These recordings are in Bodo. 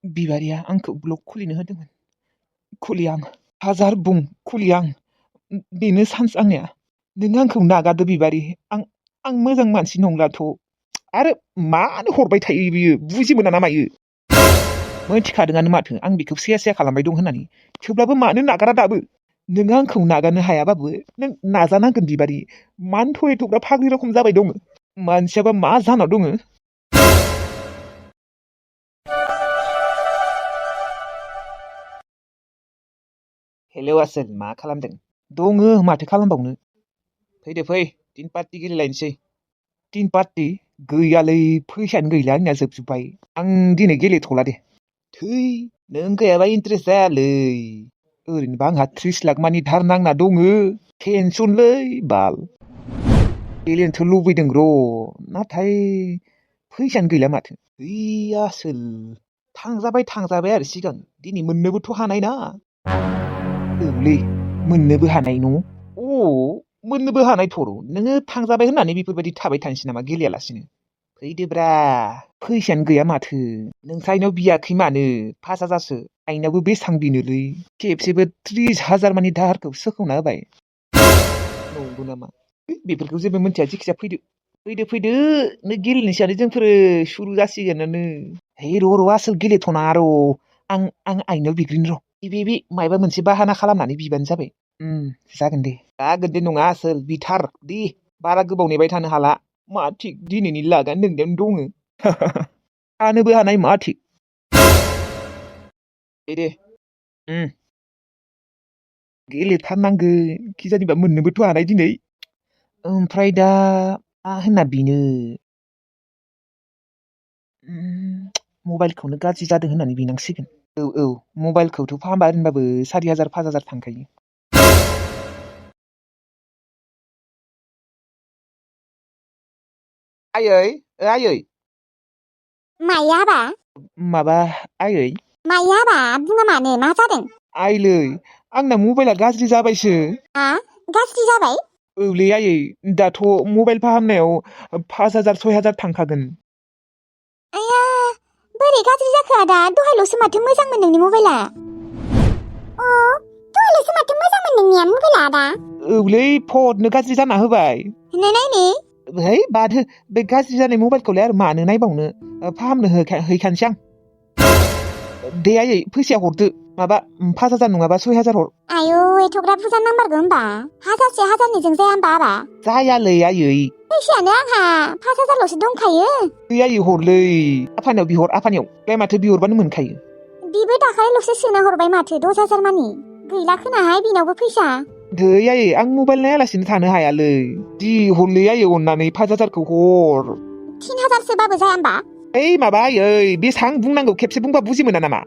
बिबारिया आंखौ ब्लग खुलिनो होदोंमोन। खुलि आं। हाजार बुं खुलि आं। बेनो चान्स आंनिया। नों आंखौ नागारदो बिबारि। आं मोजां मानसि नंलाथ'। आरो मानो हरबाय थायो बियो बुजि मोना ना मायो? मोनथिखादोंआनो माथो आं बेखौ सेया सेया खालामबाय दं होननानै। थेवब्लाबो मानो नागारा दाबो? नों आंखौ नागारनो हायाबाबो नों नाजानांगोन बिबारि। मानोथ' एथ'ग्राब फाग्लि रखम जाबाय दङ? मानसियाबा मा जाना दङ? हेलौ आसोल, मा खालामदों? दङ माथो खालामबावनो। फैदो फै, टिन पार्टि गेलेलायनोसै। टिन पार्टि? गैयालै, फैसायानो गैला आंनिया जोबजोब्बाय। आं दिनै गेलेथ'ला दे। थै, नों गैयाबा इन्टारेस्ट जायालै। ओरैनोबा आंहा 30 लाख मानि धार नांना दङो। टेनसनलै बाल। गेलेनोथ' लुबैदों र', नाथाय फैसायानो गैला माथो। आसोल, थांजाबाय आरो सिगां। दिनै मोननोबोथ' हानाय ना। औलै, मोननोबो हानाय न'? मोननोबो हानाय थर'। नोङो थांजाबाय होननानै बेफोरबायदि थाबाय थानोसै नामा गेलेयालासिनो? फैदोब्रा, फैसायानो गैया माथो। नोंसाइनाव बियाखै मानो? 5,000सो। आइनावबो बेसां बिनोलै? खेबसेबो 30,000 मानि दाहारखौ सोखावना होबाय। नंगौ नामा? बेफोरखौ जेबो मिथिया, जेखिजाया फैदो नो गेलेनोसैयानो जोंफोरो सुरु जासिगोनानो। है र' आसोल गेलेथ'नाङा र'। आं आइनाव बिग्रिनि र'। बे मायबा मोनसे बाहाना खालामनानै बिबानो जाबाय। जागोन दे नङा आसोल, बिथार दे। बारा गोबाव नेबाय थानो हाला। मा थिक दिनैनि लागा नोंनियावनो दङो। थानोबो हानाय मा थिक। दे। गेलेथारनांगोन, खिजानिबा मोननोबोथ' हानाय दिनै। ओमफ्राय दा मा होनना बिनो? मबाइलखौनो गाज्रि जादों होननानै बिनांसिगोन। औ, मबाइलखौथ' फाहामबा होनबाबो 4,000 5,000 थांखायो। आयै। मायाबा? माबा आयै। मायाबा बुङा मानो, मा जादों? आइलै, आंना मबाइला गाज्रि जाबायसो। गाज्रि जाबाय? औलै आयै, दाथ' मबाइल फाहामनायाव 5,000 6,000 थांखागोन। आया, बोरै गाज्रि जाखो आदा? दहायल'सो माथो मोजांमोन नोंनि मबाइला। दहायल'सो माथो मोजांमोन नोंनिया मबाइला आदा। औलै, फटनो गाज्रि जाना होबाय। नायनि। है बादहो, बे गाज्रि जानाय मबाइलखौलाय आरो मानो नायबावनो? फाहामनो हैखानोसै आं। दे आयै, फैसाया हरदो। माबा 5,000 नङाबा 6,000 हर। आयौ, एथ'ग्राब बुरजा नांमारगौ होमबा? 1,000-1,000निजों जाया होमबा आबा? जायालै आयै। फैसायानो आंहा 5,000ल'सो दंखायो। दे आयै हरलै, आफानियाव बिहर, आफानियाव। बे माथो बिहरबानो मोनखायो। बिबो दाखालिल'सो सोना हरबाय माथो 10,000 मानि। गैला खोनाहाय बिनावबो फैसा। दै आयै, आं मबाइल नायालासिनो थानो हायालै। दि हरलै आयै अननानै 5,000खौ हर। 3,000सोबाबो जाया होमबा? ओइ माबा आयै, बेसां बुंनांगौ, खेबसे बुंबा बुजि मोना नामा?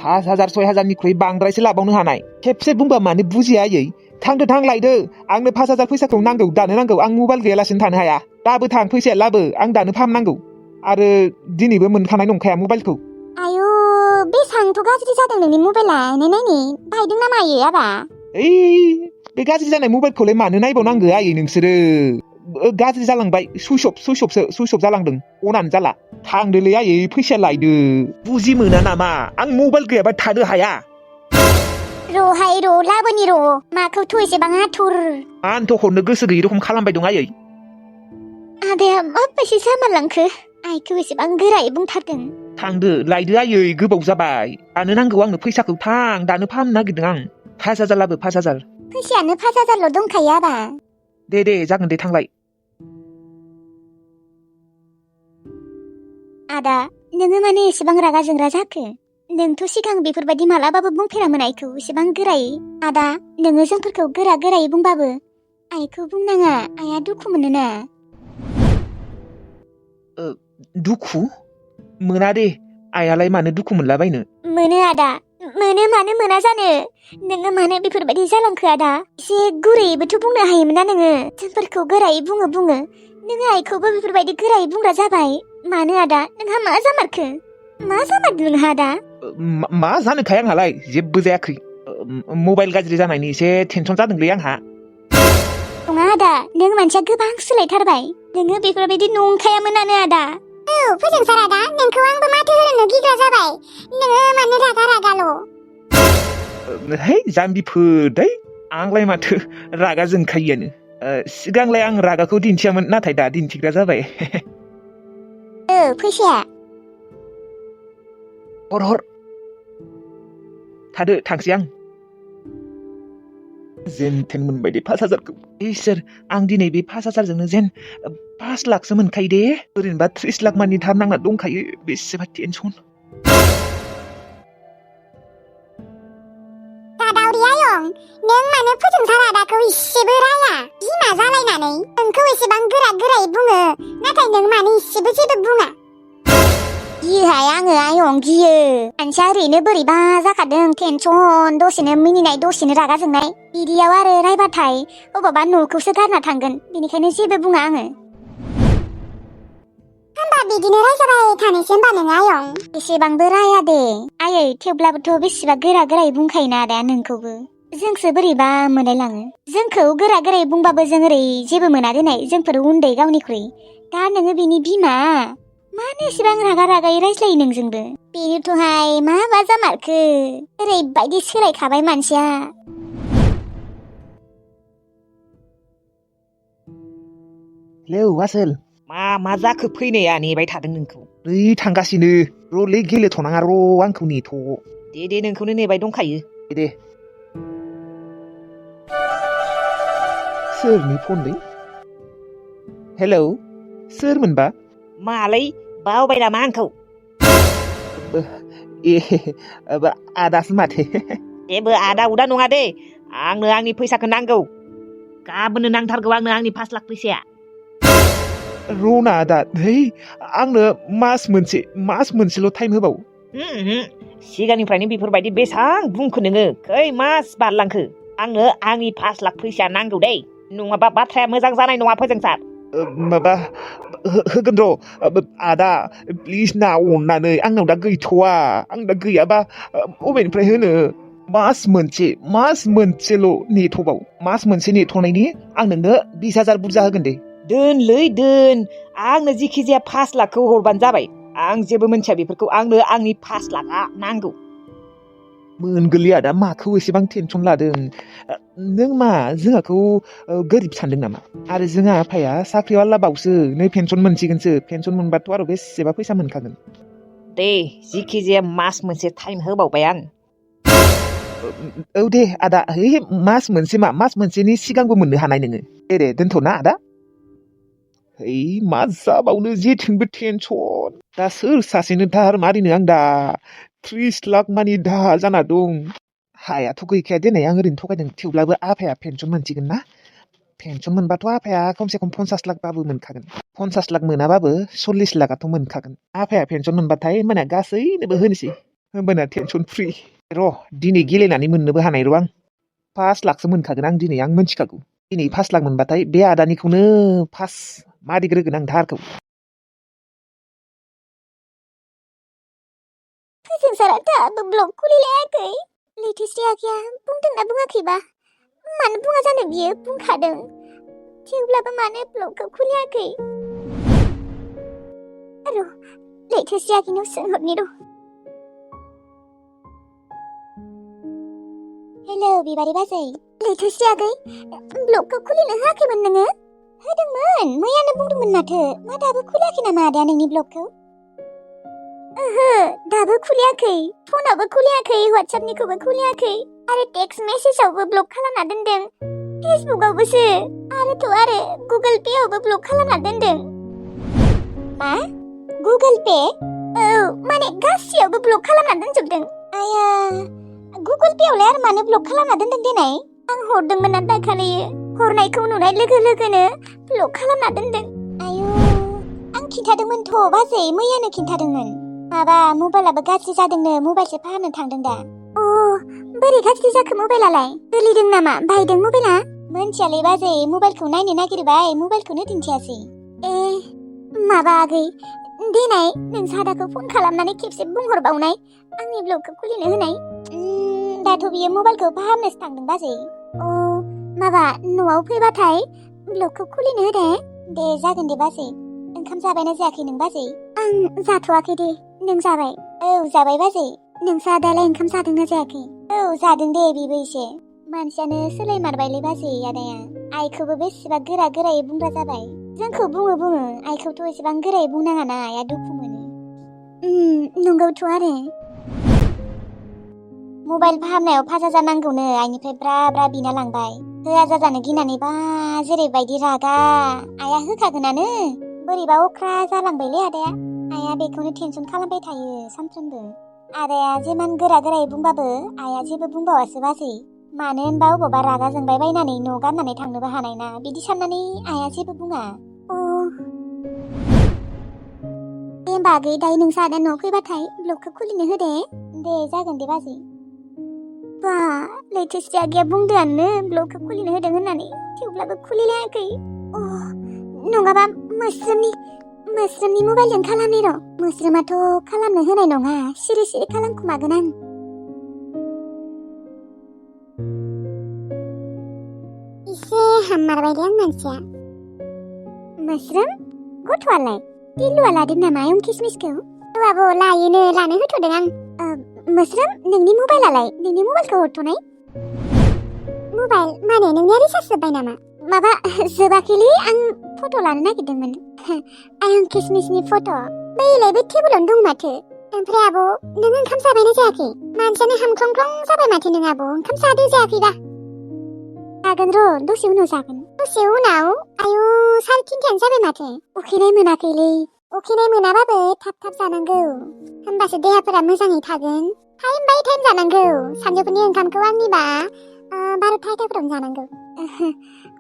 5,000 6,000निख्रुइ बांद्रायसो लाबावनो हानाय। खेबसे बुंबा मानो बुजिया आयै? थां लायदो। आंनो 5,000 फैसाखौ नांगौ, दानो नांगौ। आं मबाइल गैयालासिनो थानो हाया। दाबो थां, फैसाया लाबो, आं दानो फाहामनांगौ। आरो दिनैबो मोनखानाय नंखाया मबाइलखौ। आयौ, बेसांथ' गाज्रि जादों नोंनि मबाइला? नायनि, बायदों ना मायो आबा? बे गाज्रि जानाय मबाइलखौलाय मानो नायबावनांगौ आयै नोंसोरो? गाज्रि जालांबाय, सुइस अफ जालांदों, अनानो जाला। थांदोलै आयै, फैसाया लायदो। बुजि मोना नामा? आं मबाइल गैयाबा थानो हाया। र'हाय र', लाबोनि र'। माखौथ' एसेबां आथुर? आंथ' हरनो गोसो गैयै रखम खालामबाय दं आयै। आदाया माबायदि जामारलांखो? आइखौ एसेबां गोरायै बुंथारदों। थांदो, लायदो आयै, गोबाव जाबाय। दानो नांगौ आंनो फैसाखौ, थां, दानो फाहामनो नागिरदों आं। 5,000 लाबो, 5,000। फैसायानो 5,000ल' दंखायो आबा। दे, जागोन दे, थांलाय। आदा, नोङो माने एसेबां रागा जोंग्रा जाखो? नोंथ' सिगां बेफोरबायदि मालाबाबो बुंफेरामोन आइखौ एसेबां गोरायै। आदा, नोङो जोंफोरखौ गोरायै बुंबाबो आइखौ बुंनाङा, आइया दुखु मोनोना। दुखु? मोना दे, आइयालाय मानो दुखु मोनलाबायनो? मोनो आदा, मानो मोना जानो? नोङो मानो बेफोरबायदि जालांखो आदा? एसे गुरैयैबोथ' बुंनो हायोमोन ना नोङो? जोंफोरखौ गोरायै बुङो। नोङो आइखौबो बेफोरबायदि गोरायै बुंग्रा जाबाय। मानो आदा, नोंहा मा जामारखो? मा जामारदों नोंहा आदा? मा जानोखाय आंहालाय? जेबो जायाखै। मबाइल गाज्रि जानायनि एसे टेनसन जादोंलै आंहा। नङा आदा, नों मानसिया गोबां सोलायथारबाय। नोङो बेफोरबायदि नंखायामोनानो आदा। फोजोंसार आदा नोंखौ आंबो माथो होनो गिग्रा जाबाय नोङो मानो रागा रागाल' है जाम्बिफोर आंलाय माथो रागा जोंखायोआनो सिगांलाय आं रागाखौ दिन्थियामोन नाथाय दा दिन्थिग्रा जाबाय फैसाया हर थादो थांसै आं जेन थेन मोनबाय दे 5,000खौ इसोर आं दिनै बे 5,000जोंनो जेन 5 लाखसो मोनखायो दे ओरैनोबा 30 लाख मानि दाम नांना दंखायो बेसेबा टेनसन दादावरि आयं नों मानो फोजोंसार आदाखौ इसेबो राया बिमा जालायनानै नोंखौ एसेबां गोरायै बुङो नाथाय नों मानो इसेबो जेबो बुङा गियोहाय आङो आयं गियो मानसिया ओरैनो बोरैबा जाखादों टेनसन दसेनो मिनिनाय दसेनो रागा जोंनाय बिदियाव आरो रायबाथाय अबावबा न'खौसो गारना थांगोन बेनिखायनो जेबो बुङा आङो होमबा बिदिनो रायजाबाय थानोसै होमबा नोङो आयं एसेबांबो राया दे आयै थेवब्लाबोथ' बेसेबा गोरायै बुंखायोना आदाया नोंखौबो जोंसो बोरैबा मोनलायलाङो जोंखौ गोरायै बुंबाबो जों ओरै जेबो मोना देनाय जोंफोर उन्दै गावनिख्रुइ दा नोङो बिनि बिमा मानो एसेबां रागायै रायज्लायो नोंजोंबो बेनोथ'हाय माबा जामारखो ओरैबायदि सोलायखाबाय मानसिया हेलौ आसोल मा जाखो फैनाया नेबाय थादों नोंखौ नै थांगासिनो र'लै गेलेथ'नाङा आंखौ नेथ' दे नोंखौनो नेबाय दंखायो दे सोरनि फनलै हेलौ सोरमोनबा मालै बावबाय नामा आंखौ आदासो माथो जेबो आदा उदा नङा दे आंनो आंनि फैसाखौ नांगौ गाबोननो नांथारगौ आंनो आंनि 5 लाख फैसाया रना आदा है आंनो मास मोनसेल' टाइम होबाव सिगांनिफ्रायनो बेफोरबायदि बेसां बुंखो नोङो खै मास बारलांखो आंनो आंनि 5 लाख फैसाया नांगौ दै नङाबा बाथ्राया मोजां जानाय नङा फोजोंसार माबा होगोन र' आदा प्लिज ना अननानै आंनाव दा गैथ'वा आं दा गैयाबा अबेनिफ्राय होनो मास मोनसेल' नेथ'बाव मास मोनसे नेथ'नायनि आं नोंनो 20,000 बुरजा होगोन दे दोनलै दोन आंनो जिखि जाया 5 लाखखौ हरबानो जाबाय आं जेबो मोनथिया बेफोरखौ आंनो आंनि 5 लाखआ नांगौ मोनगोरलै आदा माखौ एसेबां टेनसन लादों नों मा जोंहाखौ गोरिब सानदों नामा आरो जोंहा आफाया साख्रिवाला बावसो नै पेन्सन मोनसिगोनसो पेन्सन मोनबाथ' आरो बेसेबा फैसा मोनखागोन दे जिखि जाया मास मोनसे टाइम होबावबाय आं औ दे आदा मास मोनसेनि सिगांबो मोननो हानाय नोङो दे दोनथ'ना आदा है मा जाबावनो जेथिंबो टेनसन दा सोर सासेनो दाहार मारिनो आं दा 30 लाख मानि दाहार जाना दं हायाथ' गैखाया देनाय आं ओरैनो थगायदों थेवब्लाबो आफाया पेन्सन मोनसिगोन ना पेन्सन मोनबाथ' आफाया खमसे खम 50 लाखबाबो मोनखागोन 50 लाख मोनाबाबो 40 लाखआथ' मोनखागोन आफाया पेन्सन मोनबाथाय होमबाना गासैनोबो होनोसै होमबाना टेनसन फ्रि र' दिनै गेलेनानै मोननोबो हानाय र' आं 5 लाखसो मोनखागोन आं दिनै आं मोनथिखागौ दिनै 5 लाख मोनबाथाय बे आदानिखौनो मारिग्रोगोन आं दाहारखौ फोजोंसारा दाबो ब्लग खुलिलायाखै लेटेस्टि आखिया बुंदोंना बुङाखैबा मानो बुङा जानो बियो बुंखादों थेवब्लाबो मानो ब्लगखौ खुलियाखै र' लेटेस्टि आखिनाव सोंहरनि र' हेलौ बिबारि बाजै लेटेस्टि आगै ब्लगखौ खुलिनो होआखैमोन नोङो होदोंमोन मैयानो बुंदोंमोन माथो मा दाबो खुलियाखै नामा आदाया नोंनि ब्लगखौ ओहो दाबो खुलियाखै फनावबो खुलियाखै WhatsAppनिखौबो खुलियाखै आरो टेक्स्ट मेसेजावबो ब्लक खालामना दोनदों फेसबुकआवबोसो आरो गुगल पेआवबो ब्लक खालामना दोनदों मा गुगल पे औ माने गासैयावबो ब्लक खालामना दोनजोबदों आया गुगल पेआवलाय आरो मानो ब्लक खालामना दोनदों देनाय आं हरदोंमोन ना दाखालियो हरनायखौ नुनाय लोगो लोगोनो ब्लक खालामना दोनदों आयु आं खिन्थादोंमोनथ' बाजै मैयानो खिन्थादोंमोन माबा मबाइलाबो गाज्रि जादोंनो मबाइलसो फाहामनो थांदों दा अ बोरै गाज्रि जाखो मबाइलालाय गोलैदों नामा बायदों मबाइला मोनथियालै बाजै मबाइलखौ नायनो नागिरबाय मबाइलखौनो दिन्थियासै ए माबा आगै देनाय नोंसादाखौ फन खालामनानै खेबसे बुंहरबावनाय आंनि ब्लगखौ खुलिनो होनाय दाथ' बियो मबाइलखौ फाहामनोसो थांदों बाजै अ माबा न'आव फैबाथाय ब्लगखौ खुलिनो होदे दे जागोन दे बाजै ओंखाम जाबायना जायाखै नों बाजै आं जाथ'वाखै दे। नों जाबाय? औ जाबाय बाजै। नोंसा दालाय ओंखाम जादोंना जायाखै? औ जादों दे बेबो एसे। मानसियानो सोलायमारबायलै बाजै आदाया। आइखौबो बेसेबा गोरा गोरायै बुंग्रा जाबाय। जोंखौ बुङो आइखौथ' एसेबां गोरायै बुंनाङाना आइया दुखु मोनो। नंगौथ' आरो। मबाइल फाहामनायाव फाजा जानांगौनो आइनिफ्राय ब्रा ब्रा बिना लांबाय। होआ जाजानो गिनानै बा जेरैबायदि रागा। आइया होखागोनानो। बोरैबा अख्रा जालांबायलै आदाया। आइया बेखौनो टेनसन खालामबाय थायो सानफ्रोमबो। आदाया जेमान गोरा गोरायै बुंबाबो आइया जेबो बुंबावासो बाजै। मानो होनबा अबावबा रागा जोंबाय बायनानै न' गारनानै थांनोबो हानाय ना बिदि साननानै आइया जेबो बुङा। दे होमबा आगै दायो नोंसा आदा न'आव फैबाथाय ब्लगखौ खुलिनो होदे। दे जागोन दे बाजै। बा लैथोस्रि आगैया बुंदोआनो ब्लगखौ खुलिनो होदों होननानै थेवब्लाबो खुलिलायाखै। नङाबा मोस्रोमनि मबाइलजों खालामनि र'। मोस्रोमाथ' खालामनो होनाय नङा सिरि सिरि खालामखुमागोन आं। एसे हाममारबायलै आं मानसिया। मोस्रोम गथ'आलाय टिलुआ लादों नामा आयं किसमिसखौ? औ आब' लानो होथ'दों आं। मोस्रोम नोंनि मबाइलखौ हरथ'नाय। मबाइल माने नोंनिया रिसार्ज जोब्बाय नामा? माबा जोबाखैलै आं फट' लानो नागिरदोंमोन। आयं किसमिसनि फट'। बैलाय बै टेबोलावनो दं माथो। ओमफ्राय आब' नों ओंखाम जाबायना जायाखै? मानसियानो हामख्रंख्रं जाबाय माथो नों आब'। ओंखाम जादो जायाखै दा? जागोन र' दसे उनाव जागोन। दसे उनाव? आयु 3:30 जाबाय माथो। उखैनाय मोनाबाबो थाब जानांगौ। होमबासो देहाफोरा मोजाङै थागोन। टाइम बाय टाइम जानांगौ। सानजौफुनि ओंखामखौ आंनिबा 12:00-1:00फोरावनो जानांगौ।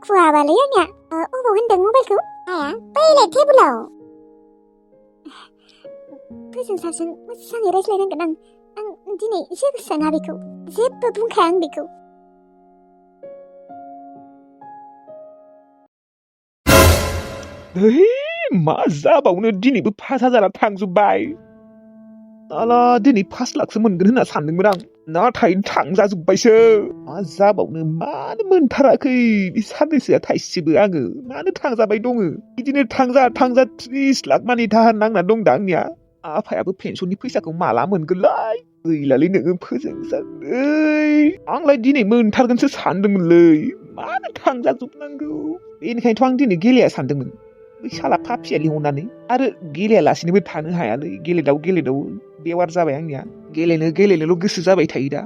खुवाबालै आंनिया। अबाव होनदों मबाइलखौ? आया बैलाय टेबोलाव। फोजों साजों मोजाङै रायज्लायनांगोन आं दिनै जेबो सोङा बेखौ। जेबो बुंखाया आं बेखौ। मा जाबावनो दिनैबो 5,000 थांजोब्बाय। आला दिनै 5 लाखसो मोनगोन होनना सानदोंमोन आं। नाथाय थांजाजोब्बायसो। मा जाबावनो मानो मोनथाराखै बे साननैसोआ थाइसेबो आङो। मानो थांजाबाय दङ। बिदिनो थांजा 30 लाख मानि दाहार नांना दं दा आंनिया। आफायाबो पेन्सननि फैसाखौ माला मोनगोनलाय। गैलालै नोङो फोजोंजालै। आंलाय दिनै मोनथारगोनसो सानदोंमोनलै। मानो थांजाजोबनांगौ। बेनिखायनोथ' आं दिनै गेलेया सानदोंमोन। बै साला पापिया लिंहरनानै आरो गेलेयालासिनोबो थानो हायालै। गेलेदाव बेवार जाबाय आंनिया। गेलेनोल' गोसो जाबाय थायो दा।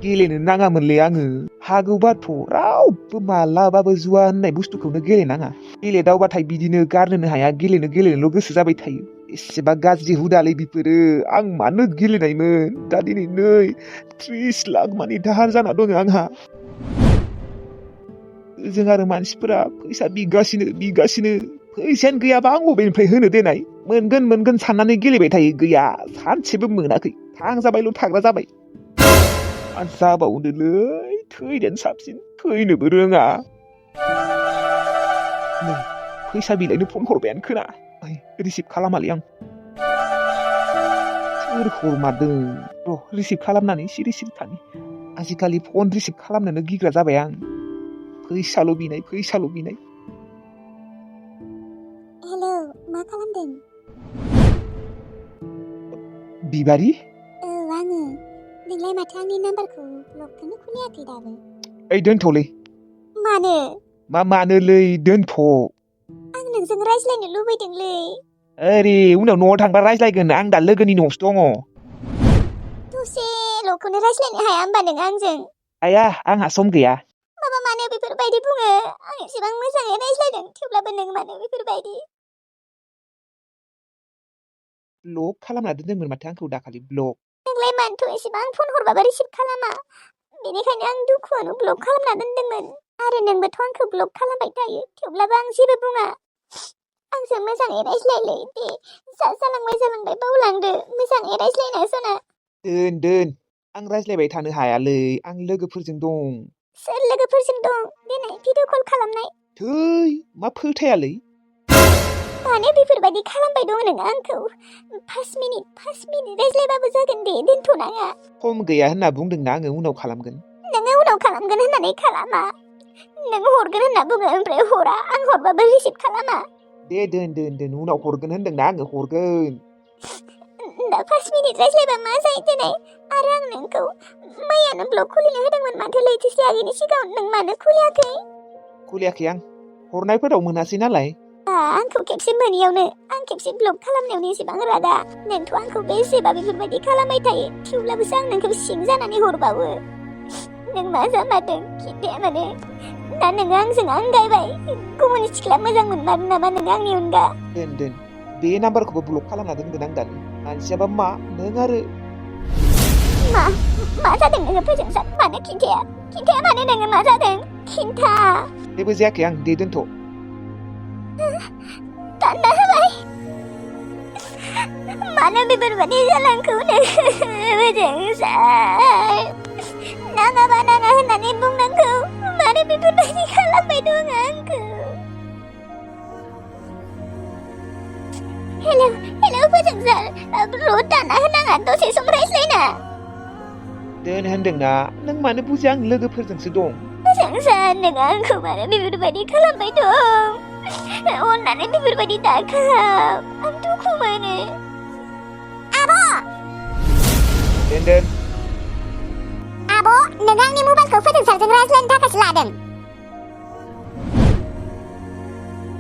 गेलेनो नाङामोनलै आङो। हागौबाथ' रावबो मालाबाबो जुवा होननाय बुस्थुखौनो गेलेनाङा। गेलेदावबाथाय बिदिनो गारनोनो हाया। गेलेनोल' गोसो जाबाय थायो। एसेबा गाज्रि हुदालै बेफोरो। आं मानो गेलेनायमोन। दा दिनै नै 30 लाख मानि दाहार जाना दङ आंहा। जों आरो मानसिफोरा फैसा बिगासिनो फैसायानो गैयाबा आं बबेनिफ्राय होनो देनाय। मोनगोन साननानै गेलेबाय थायो। गैया सानसेबो मोनाखै। थांजाबायल' थाग्रा जाबाय। मा जाबावनोलै थैनायानो साबसिन। थैनोबो रोङा। नै फैसा बिलाइनो फन हरबायानो खोना। रिसिभ खालामालै आं। सोर हरमारदों र' रिसिभ खालामनानै सिरि थानि। आजिखालि फन रिसिभ खालामनोनो गिग्रा जाबाय आं। फैसाल' बिनाय। हेलौ मा खालामदों? बिबारि? औ आङो। नोंलाय माथो आंनि नाम्बारखौ ब्लकखौनो खुलियाखै दाबो? ओइ दोनथ'लै। मानो? मानोलै दोनथ'। आं नोंजों रायज्लायनो लुबैदोंलै। ओरै उनाव न'आव थांबा रायज्लायगोन। आं दा लोगोनि न'आवसो दङ। दसेल'खौनो रायज्लायनो हाया होमबा नों आंजों? आया आंहा सम गैया। मानो बेफोरबायदि बुङो? आं एसेबां मोजाङै रायज्लायदों थेवब्लाबो नों मानो बेफोरबायदि? ब्लक खालामना दोनदोंमोन माथो आंखौ दाखालि ब्लक। नोंलाय मानोथ' एसेबां फन हरबाबो रिसिभ खालामा? बेनिखायनो आं दुखुआवनो ब्लक खालामना दोनदोंमोन। आरो नोंबोथ' आंखौ ब्लक खालामबाय थायो थेवब्लाबो आं जेबो बुङा। आंजों मोजाङै रायज्लायलै दे। जालांबाय बावलांदो। मोजाङै रायज्लायना सना। दोन आं रायज्लायबाय थानो हायालै। आं लोगोफोरजों दं। सोर लोगोफोरजों दं? देनाय भिडिअ कल खालामनाय। थै मा फोथायालै। मानो बेफोरबायदि खालामबाय दं नों आंखौ? 5 मिनिट रायज्लायबाबो जागोन दे दोनथ'नाङा। सम गैया होनना बुंदोंना आङो उनाव खालामगोन। नोङो उनाव खालामगोन होननानै खालामा। नों हरगोन होनना बुङो ओमफ्राय हरा। आं हरबाबो रिसिभ खालामा। दे दोन उनाव हरगोन होनदोंना आङो हरगोन दा 5 मिनिट रायज्लायबा मा जायो दिनै आरो आं नोंखौ मैयानो ब्लग खुलिनो होदोंमोन माथो लैथोस्रि आगैनि सिगाङाव नों मानो खुलियाखै खुलियाखै आं हरनायफोराव मोनासै नालाय आंखौ खेबसे मोनियावनो आं खेबसे ब्लग खालामनायावनो एसेबां रागा नोंथ' आंखौ बेसेबा बेफोरबायदि खालामबाय थायो थेवब्लाबोसो आं नोंखौ सिं जानानै हरबावो नों मा जामारदों खिन्थाया माने दा नोङो आंजों आंगायबाय गुबुन सिख्ला मोजां मोनमारो नामा नों आंनि अनगा दोन बे नाम्बारखौबो ब्लक खालामना दोनगोन आं दानो मानसियाबा मा नों आरो मा जादों नोङो फोजोंसार मानो खिन्थाया मानो नोङो मा जादों खिन्था जेबो जायाखै आं दे दोनथ' दानना होबाय मानो बेफोरबायदि जालांखौ नोङो फोजोंसार नाङाबा नाङा होननानै बुंनांगौ मानो बेफोरबायदि खालामबाय दं आंखौ हेलौ फोजोंसार रद दाना होनाङा दसे सम रायज्लायना दोन होनदोंना नों मानो बुजिया आं लोगोफोरजोंसो दं फोजोंसार नों आंखौ मानो बेफोरबायदि खालामबाय दं अननानै बेफोरबायदि दाखालाम आं दुखु मोनो दोन आब' नों आंनि मबाइलखौ फोजोंसारजों रायज्लायनो थाखायसो लादों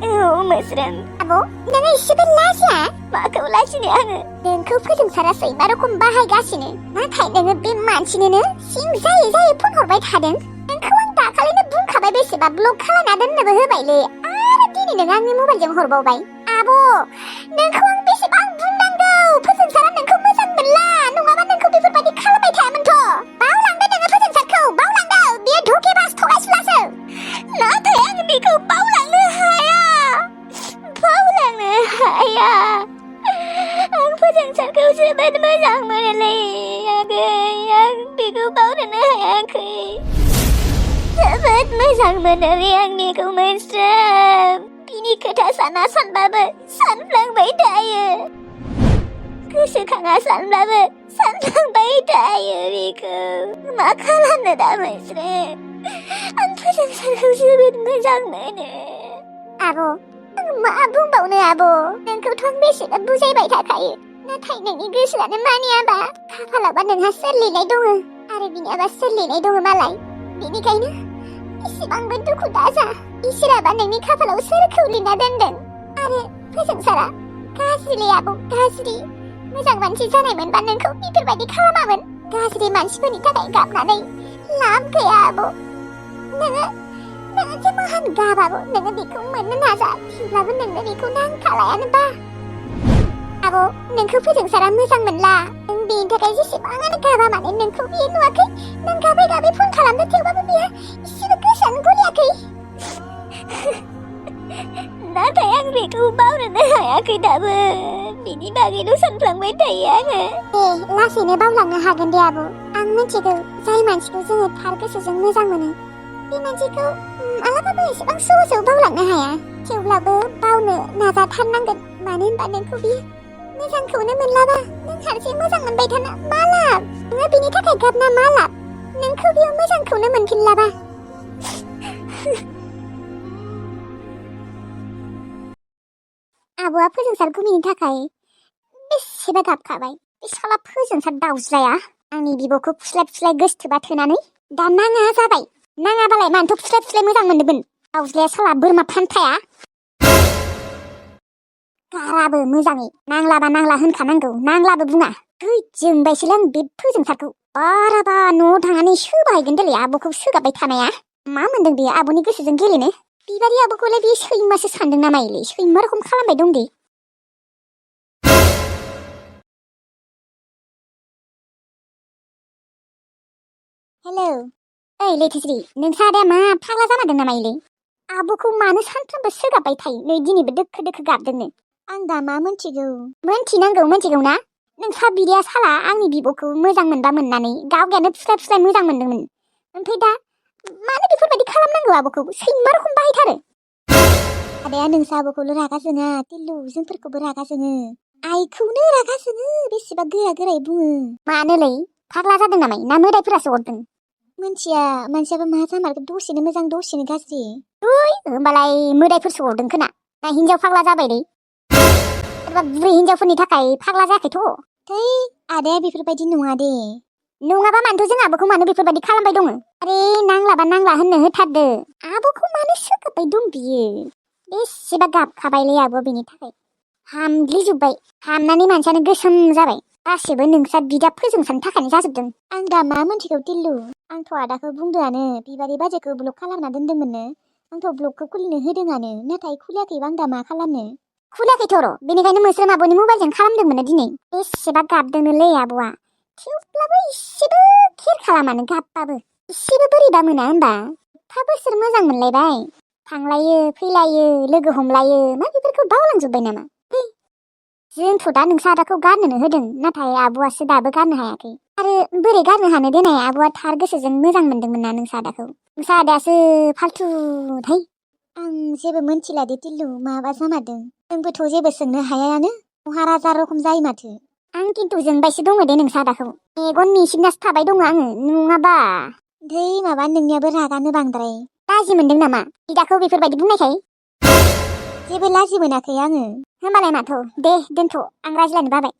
औ मोस्रोम आब' नोङो एसेबो लाजिया माखौ लाजिनो आङो नोंखौ फोजोंसारा सैमा रखम बाहायगासिनो नाथाय नोङो बे मानसिनोनो सिं जायै फन हरबाय थादों नोंखौ आं दाखालिनो बुंखाबाय बेसेबा ब्लक खालामना दोननोबो होबायलै आरो दिनै नों आंनि मबाइलजों हरबावबाय आब' नोंखौ आं बेसेबां बुंनांगौ फोजोंसारा नोंखौ मोजां मोनला नङाबा नोंखौ बेफोरबायदि खालामबाय थायामोनथ' बावलांदो नोङो फोजोंसारखौ बावलांदो बियो धकेबाज थगायसुलासो नाथाय आं बेखौ बावलांनो हाया आं फोजोंसारखौ जोबोद मोजां मोनोलै आगै आं बेखौ बावनो हायाखै जोबोद मोजां मोनोलै आं बेखौ मोस्रोम बिनि खोथा साना सानबाबो सानफ्लांबाय थायो गोसोखाङा सानब्लाबो सानफ्लांबाय थायो बेखौ मा खालामनो दा मोस्रोम आं फोजोंसारखौ जोबोद मोजां मोनो आब' आं मा बुंबावनो आब' नोंखौथ' आं बेसेबा बुजायबाय थाखायो नाथाय नोंनि गोसोआनो मानियाबा खाफालावबा नोंहा सोर लिरनाय दङ आरो बिनियाबा सोर लिरनाय दङ मालाय बेनिखायनो इसेबांबो दुखु दाजा इसोराबा नोंनि खाफालाव सोरखौ लिरना दोनदों आरो फोजोंसारा गाज्रिलै आब' गाज्रि मोजां मानसि जानायमोनबा नोंखौ बेफोरबायदि खालामामोन गाज्रि मानसिफोरनि थाखाय गाबनानै लाब गैया आब' नोङो जेमान गाबाबो नोङो बेखौ मोननो नाजा थेवब्लाबो नोंनो बेखौ नांखालायानोबा आब' नोंखौ फोजोंसारा मोजां मोनला नों बेनि थाखाय जेसेबाङानो गाबा माने नोंखौ बियो नुवाखै नों गाबै फन खालामदो थेवबाबो बियो एसेबो गोसोआनो गलियाखै नाथाय आं बेखौ बावनो हायाखै दाबो बिनि बागैल' सानफ्लांबाय थायो आङो लासैनो बावलांनो हागोन दे आब' आं मिथिगौ जाय मानसिखौ जोङो थार गोसोजों मोजां मोनो बे मानसिखौ मालाबाबो एसेबां सहसाव बावलांनो हाया थेवब्लाबो बावनो नाजाथारनांगोन मानो होनबा नोंखौ बियो मोजांखौनो मोनलाबा नों हारसिं मोजां मोनबाय थाना मा लाब नोङो बिनि थाखाय गाबना मा लाब नोंखौ बियो मोजांखौनो मोनफिनलाबा आब'आ फोजोंसार गुमिनि थाखाय बेसेबा गाबखाबाय बे साला फोजोंसार दाउज्लाया आंनि बिब'खौ फुस्लाय गोसथोबा थोनानै दा नाङा जाबाय नाङाबालाय मानोथ' फुस्लाय मोजां मोनदोंमोन दाउज्लाया साला बोरमा फान्थाया गाराबो मोजाङै नांलाबा नांला होनखानांगौ नांलाबो बुङा जोंबायसोलै आं बे फोजोंसारखौ बाराबा न'आव थांनानै सोबाहायगोन देलै आब'खौ सोगाबबाय थानाया मा मोनदों बेयो आब'नि गोसोजों गेलेनो बिबारि आब'खौलाय बे सैमासो सानदों ना मायोलै सैमा रखम खालामबाय दं दे हेलौ ओइ लैथोस्रि नोंसा आदाया मा फाग्ला जामारदों ना मायोलै आब'खौ मानो सानफ्रोमबो सोगाबबाय थायो नै दिनैबो दोखो गाबदोंनो आं दा मा मोनथिगौ ना नोंसा बिदाया साला आंनि बिब'खौ मोजां मोनबा मोननानै गावगायानो फुस्लाय मोजां मोनदोंमोन ओमफ्राय दा मानो बेफोरबायदि खालामनांगौ आब'खौ सैमा रखम बाहायथारो आदाया नोंसा आब'खौल' रागा जोङा तिल्लु जोंफोरखौबो रागा जोङो आइखौनो रागा जोङो बेसेबा गोरायै बुङो मानोलै फाग्ला जादों नामा ना मोदायफोरासो हरदों मोनथिया मानसियाबो मा जामारगोन दसेनो मोजां दसेनो गाज्रि होमबालाय मोदायफोरसो हरदों खोना ना हिन्जाव फाग्ला जाबायलै सोरबा बुरै हिन्जावफोरनि थाखाय फाग्ला जायाखैथ' थै आदाया बेफोरबायदि नङा दे नङाबा मानोथ' जों आब'खौ मानो बेफोरबायदि खालामबाय दङ आरे नांलाबा नांला होननो होथारदो आब'खौ मानो सोगाबबाय दं बियो बेसेबा गाबखाबायलै आब' बेनि थाखाय हामग्लिजोब्बाय हामनानै मानसियानो गोसोम जाबाय गासिबो नोंस्रा बिदा फोजोंसानो थाखायनो जाजोबदों आं दा मा मोनथिगौ टिल्लु आंथ' आदाखौ बुंदोंआनो बिबारि बाजैखौ ब्लक खालामना दोन्दोंमोननो आंथ' ब्लकखौ खुलिनो होदोंआनो नाथाय खुलियाखैबा आं दा मा खालामनो खुलियाखैथ' र' बेनिखायनो मोस्रोम आब'नि मबाइलजों खालामदोंमोननो दिनै बेसेबा गाबदोंनोलै आब'आ थेवब्लाबो इसेबो केर खालामानो गाबबाबो इसेबो बोरैबा मोना होमबा एफा बोसोर मोजां मोनलायबाय थांलायो फैलायो लोगो हमलायो मा बेफोरखौ बावलांजोब्बाय नामा जोंथ' दा नोंसा आदाखौ गारनोनो होदों नाथाय आब'आसो दाबो गारनो हायाखै आरो बोरै गारनो हानो देनाय आब'आ थार गोसोजों मोजां मोनदोंमोन ना नोंसा आदाखौ नोंसा आदायासो फाल्थुथाय आं जेबो मोनथिला दे टिल्लु माबा जामारदों जोंबोथ' जेबो सोंनो हायायानो महाराजा रखम जायो माथो आं खिन्थु जोंबायसो दङ दे नोंसा आदाखौ मेगन मिसिबनासो थाबाय दङ आङो नङाबा धै माबा नोंनियाबो रागानो बांद्राय लाजि मोनदों नामा बिदाखौ बेफोरबायदि बुंनायखाय जेबो लाजि मोनाखै आङो होमबालाय माथो दे दोनथ' आं रायज्लायनो बाबाय